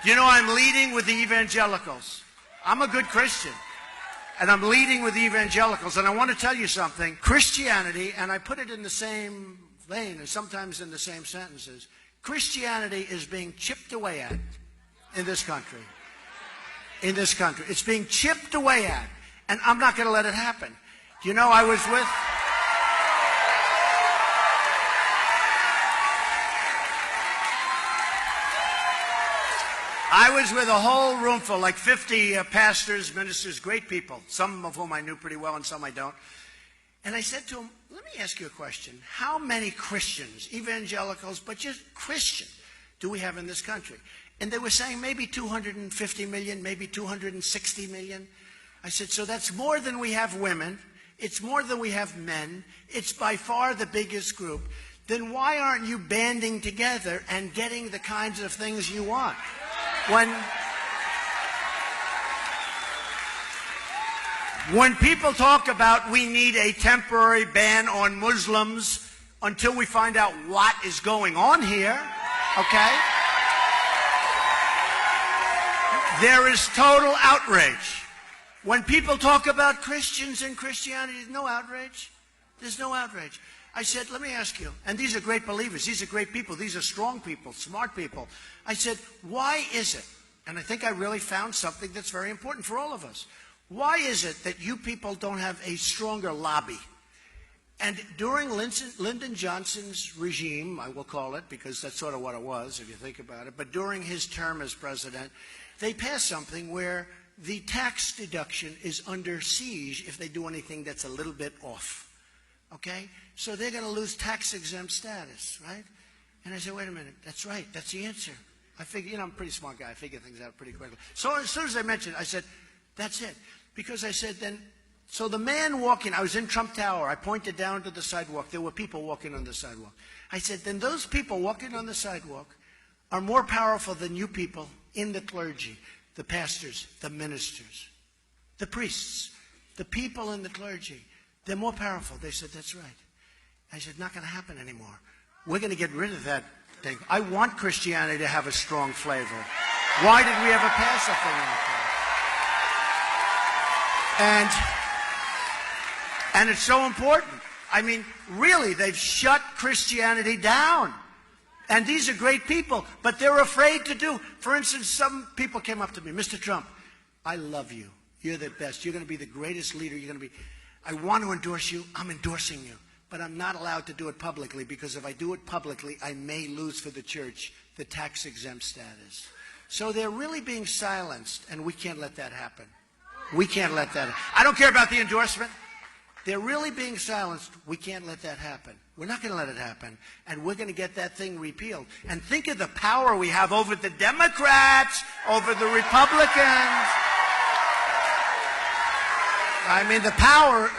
You know, I'm leading with the evangelicals. I'm a good Christian. And I'm leading with the evangelicals. And I want to tell you something. Christianity, and I put it in the same vein and sometimes in the same sentences, Christianity is being chipped away at in this country. In this country. It's being chipped away at. And I'm not going to let it happen. You know, I was with a whole room full, like 50 pastors, ministers, great people, some of whom I knew pretty well and some I don't. And I said to them, let me ask you a question. How many Christians, evangelicals, but just Christian, do we have in this country? And they were saying maybe 250 million, maybe 260 million. I said, so that's more than we have women. It's more than we have men. It's by far the biggest group. Then why aren't you banding together and getting the kinds of things you want? When people talk about we need a temporary ban on Muslims until we find out what is going on here, okay? There is total outrage. When people talk about Christians and Christianity, there's no outrage. There's no outrage. I said, let me ask you, and these are great believers, these are great people, these are strong people, smart people. I said, why is it, and I think I really found something that's very important for all of us, why is it that you people don't have a stronger lobby? And during Lyndon Johnson's regime, I will call it, because that's sort of what it was, if you think about it, but during his term as president, they passed something where the tax deduction is under siege if they do anything that's a little bit off. Okay? So they're going to lose tax-exempt status, right? And I said, wait a minute, that's right, that's the answer. I figure, you know, I'm a pretty smart guy, I figure things out pretty quickly. So as soon as I mentioned it, I said, that's it. Because I said then, so the man walking, I was in Trump Tower, I pointed down to the sidewalk, there were people walking on the sidewalk. I said, then those people walking on the sidewalk are more powerful than you people in the clergy, the pastors, the ministers, the priests, the people in the clergy. They're more powerful. They said, that's right. I said, not going to happen anymore. We're going to get rid of that thing. I want Christianity to have a strong flavor. Why did we ever pass a thing like that? And it's so important. I mean, really, they've shut Christianity down. And these are great people, but they're afraid to do. For instance, some people came up to me, Mr. Trump, I love you. You're the best. You're going to be the greatest leader. You're going to be. I want to endorse you. I'm endorsing you. But I'm not allowed to do it publicly because if I do it publicly, I may lose for the church the tax-exempt status. So they're really being silenced, and we can't let that happen. We can't let that happen. I don't care about the endorsement. They're really being silenced. We can't let that happen. We're not going to let it happen. And we're going to get that thing repealed. And think of the power we have over the Democrats, over the Republicans. I mean, the power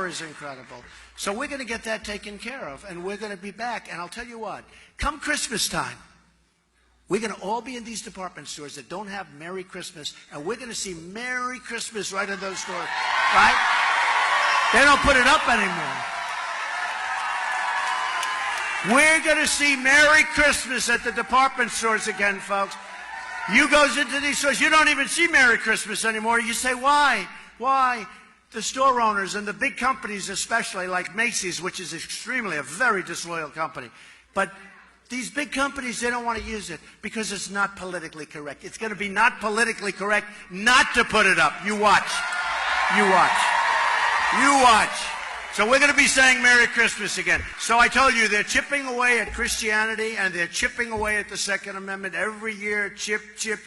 is incredible. So we're going to get that taken care of, and we're going to be back. And I'll tell you what, come Christmas time, we're going to all be in these department stores that don't have Merry Christmas, and we're going to see Merry Christmas right in those stores, right? They don't put it up anymore. We're going to see Merry Christmas at the department stores again, folks. You goes into these stores, you don't even see Merry Christmas anymore. You say, why? Why? The store owners and the big companies especially, like Macy's, which is extremely a very disloyal company. But these big companies, they don't want to use it because it's not politically correct. It's going to be not politically correct not to put it up. You watch. You watch. You watch. So we're going to be saying Merry Christmas again. So I told you, they're chipping away at Christianity and they're chipping away at the Second Amendment every year, chip, chip,